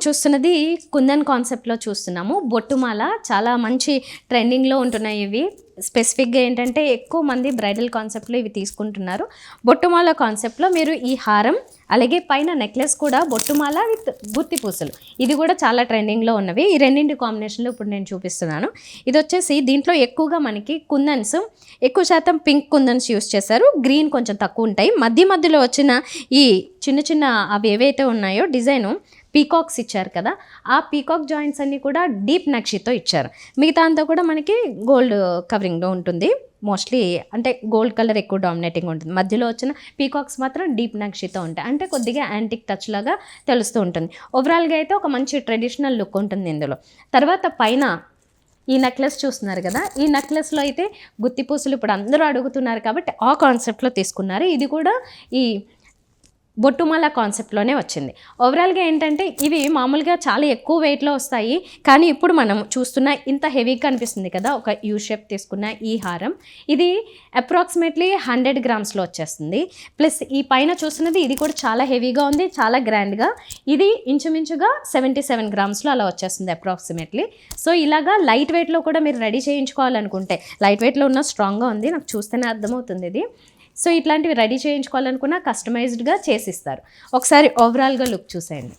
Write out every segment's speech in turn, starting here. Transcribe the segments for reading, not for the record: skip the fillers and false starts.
చూస్తున్నది కుందన్ కాన్సెప్ట్లో చూస్తున్నాము. బొట్టుమాల చాలా మంచి ట్రెండింగ్లో ఉంటున్నాయి ఇవి. స్పెసిఫిక్గా ఏంటంటే ఎక్కువ మంది బ్రైడల్ కాన్సెప్ట్లో ఇవి తీసుకుంటున్నారు. బొట్టుమాల కాన్సెప్ట్లో మీరు ఈ హారం అలాగే పైన నెక్లెస్ కూడా బొట్టుమాల విత్ గుత్తి పూసలు, ఇది కూడా చాలా ట్రెండింగ్లో ఉన్నవి. ఈ రెండింటి కాంబినేషన్లో ఇప్పుడు నేను చూపిస్తున్నాను. ఇది వచ్చేసి దీంట్లో ఎక్కువగా మనకి కుందన్స్ ఎక్కువ శాతం పింక్ కుందన్స్ యూస్ చేశారు, గ్రీన్ కొంచెం తక్కువ ఉంటాయి. మధ్యలో వచ్చిన ఈ చిన్న చిన్న అవి ఏవైతే ఉన్నాయో డిజైను పీకాక్స్ ఇచ్చారు కదా, ఆ పీకాక్ జాయింట్స్ అన్నీ కూడా డీప్ నక్షితో ఇచ్చారు. మిగతా అంతా కూడా మనకి గోల్డ్ కవరింగ్లో ఉంటుంది. మోస్ట్లీ అంటే గోల్డ్ కలర్ ఎక్కువ డామినేటింగ్ ఉంటుంది. మధ్యలో వచ్చిన పీకాక్స్ మాత్రం డీప్ నక్షితో ఉంటాయి, అంటే కొద్దిగా యాంటిక్ టచ్ లాగా తెలుస్తూ ఉంటుంది. ఓవరాల్గా అయితే ఒక మంచి ట్రెడిషనల్ లుక్ ఉంటుంది ఇందులో. తర్వాత పైన ఈ నెక్లెస్ చూస్తున్నారు కదా, ఈ నెక్లెస్లో అయితే గుత్తి పూసలు ఇప్పుడు అందరూ అడుగుతున్నారు కాబట్టి ఆ కాన్సెప్ట్లో తీసుకున్నారు. ఇది కూడా ఈ బొట్టుమాల కాన్సెప్ట్లోనే వచ్చింది. ఓవరాల్గా ఏంటంటే ఇవి మామూలుగా చాలా ఎక్కువ వెయిట్లో వస్తాయి, కానీ ఇప్పుడు మనం చూస్తున్న ఇంత హెవీగా కనిపిస్తుంది కదా ఒక యూ షేప్ తీసుకున్న ఈ హారం, ఇది అప్రాక్సిమేట్లీ 100 గ్రామ్స్లో వచ్చేస్తుంది. ప్లస్ ఈ పైన చూస్తున్నది ఇది కూడా చాలా హెవీగా ఉంది, చాలా గ్రాండ్గా. ఇది ఇంచుమించుగా 77 గ్రామ్స్లో అలా వచ్చేస్తుంది అప్రాక్సిమేట్లీ. సో ఇలాగా లైట్ వెయిట్లో కూడా మీరు రెడీ చేయించుకోవాలనుకుంటే, లైట్ వెయిట్లో ఉన్న స్ట్రాంగ్గా ఉంది, నాకు చూస్తేనే అర్థమవుతుంది ఇది. సో ఇట్లాంటివి రెడీ చేయించుకోవాలనుకున్నా కస్టమైజ్డ్గా చేసిస్తారు. ఒకసారి ఓవరాల్గా లుక్ చూసేయండి.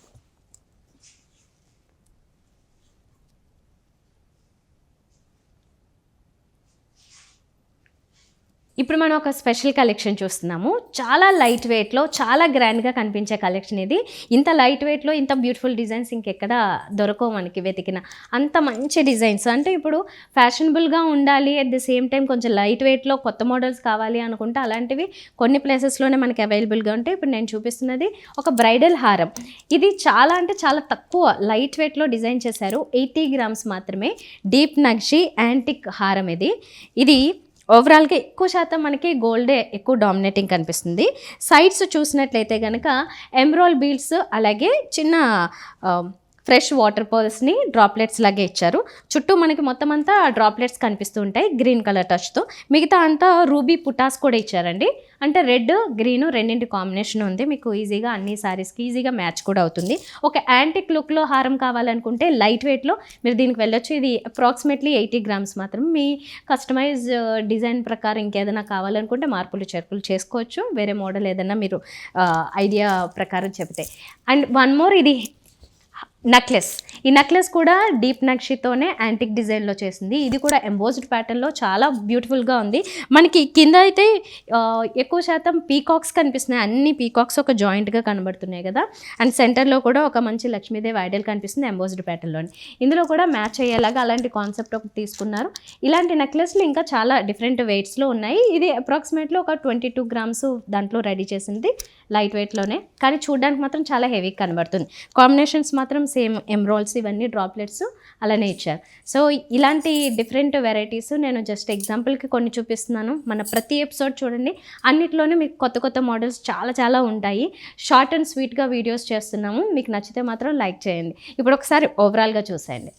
ఇప్పుడు మనం ఒక స్పెషల్ కలెక్షన్ చూస్తున్నాము. చాలా లైట్ వెయిట్లో చాలా గ్రాండ్గా కనిపించే కలెక్షన్ ఇది. ఇంత లైట్ వెయిట్లో ఇంత బ్యూటిఫుల్ డిజైన్స్ ఇంకెక్కడ దొరకవు మనకి వెతికిన. అంత మంచి డిజైన్స్, అంటే ఇప్పుడు ఫ్యాషనబుల్గా ఉండాలి, అట్ ది సేమ్ టైం కొంచెం లైట్ వెయిట్లో కొత్త మోడల్స్ కావాలి అనుకుంటే అలాంటివి కొన్ని ప్లేసెస్లోనే మనకి అవైలబుల్గా ఉంటాయి. ఇప్పుడు నేను చూపిస్తున్నది ఒక బ్రైడల్ హారం. ఇది చాలా అంటే చాలా తక్కువ లైట్ వెయిట్లో డిజైన్ చేశారు. 80 గ్రామ్స్ మాత్రమే డీప్ నక్షి యాంటిక్ హారం ఇది. ఇది ఓవరాల్గా ఎక్కువ శాతం మనకి గోల్డే ఎక్కువ డామినేటింగ్ కనిపిస్తుంది. సైడ్స్ చూసినట్లయితే కనుక ఎమరాల్డ్ బీడ్స్ అలాగే చిన్న ఫ్రెష్ వాటర్ పర్ల్స్ని డ్రాప్లెట్స్ లాగే ఇచ్చారు. చుట్టూ మనకి మొత్తం అంతా డ్రాప్లెట్స్ కనిపిస్తూ ఉంటాయి గ్రీన్ కలర్ టచ్తో. మిగతా అంతా రూబీ పుటాస్ కూడా ఇచ్చారండి, అంటే రెడ్ గ్రీన్ రెండింటి కాంబినేషన్ ఉంది. మీకు ఈజీగా అన్ని శారీస్కి ఈజీగా మ్యాచ్ కూడా అవుతుంది. ఒక యాంటిక్ లుక్లో హారం కావాలనుకుంటే లైట్ వెయిట్లో మీరు దీనికి వెళ్ళొచ్చు. ఇది అప్రాక్సిమేట్లీ 80 గ్రామ్స్ మాత్రం. మీ కస్టమైజ్ డిజైన్ ప్రకారం ఇంకేదైనా కావాలనుకుంటే మార్పులు చేర్పులు చేసుకోవచ్చు, వేరే మోడల్ ఏదైనా మీరు ఐడియా ప్రకారం చెప్తే. అండ్ వన్ మోర్, ఇది నెక్లెస్. ఈ నెక్లెస్ కూడా డీప్ నక్షితోనే యాంటిక్ డిజైన్లో చేసింది. ఇది కూడా ఎంబోస్డ్ ప్యాటర్న్లో చాలా బ్యూటిఫుల్గా ఉంది. మనకి కింద అయితే ఎక్కువ శాతం పీకాక్స్ కనిపిస్తున్నాయి, అన్ని పీకాక్స్ ఒక జాయింట్గా కనబడుతున్నాయి కదా. అండ్ సెంటర్లో కూడా ఒక మంచి లక్ష్మీదేవి ఐడల్ కనిపిస్తుంది ఎంబోస్డ్ ప్యాటర్న్లోని. ఇందులో కూడా మ్యాచ్ అయ్యేలాగా అలాంటి కాన్సెప్ట్ ఒకటి తీసుకున్నారు. ఇలాంటి నెక్లెస్లు ఇంకా చాలా డిఫరెంట్ వెయిట్స్లో ఉన్నాయి. ఇది అప్రాక్సిమేట్లీ ఒక 22 గ్రామ్స్ దాంట్లో రెడీ చేసింది, లైట్ వెయిట్లోనే, కానీ చూడడానికి మాత్రం చాలా హెవీ కనబడుతుంది. కాంబినేషన్స్ మాత్రం సేమ్ ఎమరాల్డ్స్ ఇవన్నీ డ్రాప్లెట్స్ అలానే ఇచ్చారు. సో ఇలాంటి డిఫరెంట్ వెరైటీస్ నేను జస్ట్ ఎగ్జాంపుల్కి కొన్ని చూపిస్తున్నాను. మన ప్రతి ఎపిసోడ్ చూడండి, అన్నిట్లోనే మీకు కొత్త కొత్త మోడల్స్ చాలా చాలా ఉంటాయి. షార్ట్ అండ్ స్వీట్గా వీడియోస్ చేస్తున్నాము. మీకు నచ్చితే మాత్రం లైక్ చేయండి. ఇప్పుడు ఒకసారి ఓవరాల్గా చూసేయండి.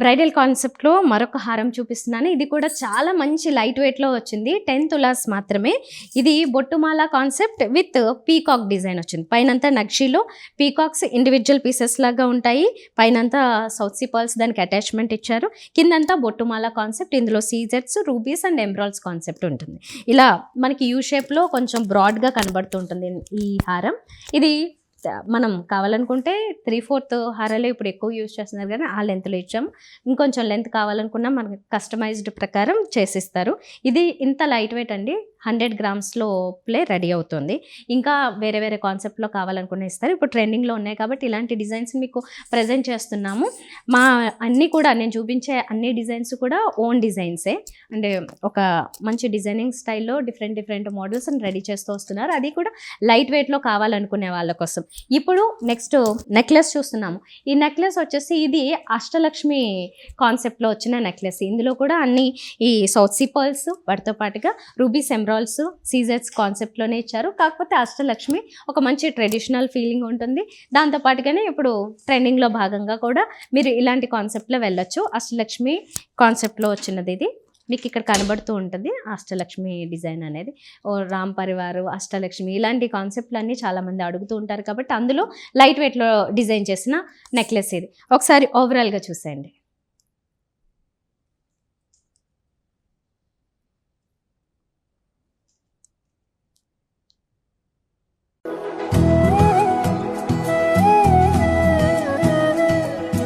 బ్రైడల్ కాన్సెప్ట్లో మరొక హారం చూపిస్తున్నాను. ఇది కూడా చాలా మంచి లైట్ వెయిట్లో వచ్చింది, 10 తులాస్ మాత్రమే. ఇది బొట్టుమాల కాన్సెప్ట్ విత్ పీకాక్ డిజైన్ వచ్చింది. పైనంతా నక్షిలో పీకాక్స్ ఇండివిజువల్ పీసెస్ లాగా ఉంటాయి. పైనంతా సౌత్ సీ పర్ల్స్ దానికి అటాచ్మెంట్ ఇచ్చారు. కిందంతా బొట్టుమాల కాన్సెప్ట్, ఇందులో సీజెట్స్, రూబీస్ అండ్ ఎమరాల్డ్స్ కాన్సెప్ట్ ఉంటుంది. ఇలా మనకి యూ షేప్లో కొంచెం బ్రాడ్గా కనబడుతుంటుంది ఈ హారం. ఇది మనం కావాలనుకుంటే 3/4 హారాలు ఇప్పుడు ఎక్కువ యూజ్ చేస్తున్నారు కానీ ఆ లెంత్లో ఇచ్చాము. ఇంకొంచెం లెంత్ కావాలనుకున్నా మనకి కస్టమైజ్డ్ ప్రకారం చేసిస్తారు. ఇది ఇంత లైట్ వెయిట్ అండి. 100 గ్రామ్స్‌లోపలే రెడీ అవుతుంది. ఇంకా వేరే వేరే కాన్సెప్ట్‌లో కావాలనుకున్న ఇస్తారు. ఇప్పుడు ట్రెండింగ్‌లో ఉన్నాయి కాబట్టి ఇలాంటి డిజైన్స్ మీకు ప్రెజెంట్ చేస్తున్నాము. మా అన్నీ కూడా నేను చూపించే అన్ని డిజైన్స్ కూడా ఓన్ డిజైన్సే. అంటే ఒక మంచి డిజైనింగ్ స్టైల్‌లో డిఫరెంట్ మోడల్స్‌ని రెడీ చేస్తూ వస్తున్నారు. అది కూడా లైట్ వెయిట్‌లో కావాలనుకునే వాళ్ళ కోసం. ఇప్పుడు నెక్స్ట్ నెక్లెస్ చూస్తున్నాము. ఈ నెక్లెస్ వచ్చేసి ఇది అష్టలక్ష్మి కాన్సెప్ట్‌లో వచ్చిన నెక్లెస్. ఇందులో కూడా అన్ని ఈ సౌత్ సీ పర్ల్స్ వాటితో పాటుగా రూబీస్, ఎమరాల్డ్స్, సీజెట్స్ కాన్సెప్ట్‌లోనే ఇచ్చారు. కాకపోతే అష్టలక్ష్మి ఒక మంచి ట్రెడిషనల్ ఫీలింగ్ ఉంటుంది. దాంతో పాటుగానే ఇప్పుడు ట్రెండింగ్‌లో భాగంగా కూడా మీరు ఇలాంటి కాన్సెప్ట్‌లో వెళ్ళొచ్చు. అష్టలక్ష్మి కాన్సెప్ట్‌లో వచ్చినది ఇది. మీకు ఇక్కడ కనబడుతూ ఉంటుంది అష్టలక్ష్మి డిజైన్ అనేది. రామ్ పరివార్, అష్టలక్ష్మి ఇలాంటి కాన్సెప్ట్‌లన్నీ చాలామంది అడుగుతూ ఉంటారు కాబట్టి అందులో లైట్ వెయిట్‌లో డిజైన్ చేసిన నెక్లెస్ ఇది. ఒకసారి ఓవరాల్‌గా చూసేయండి.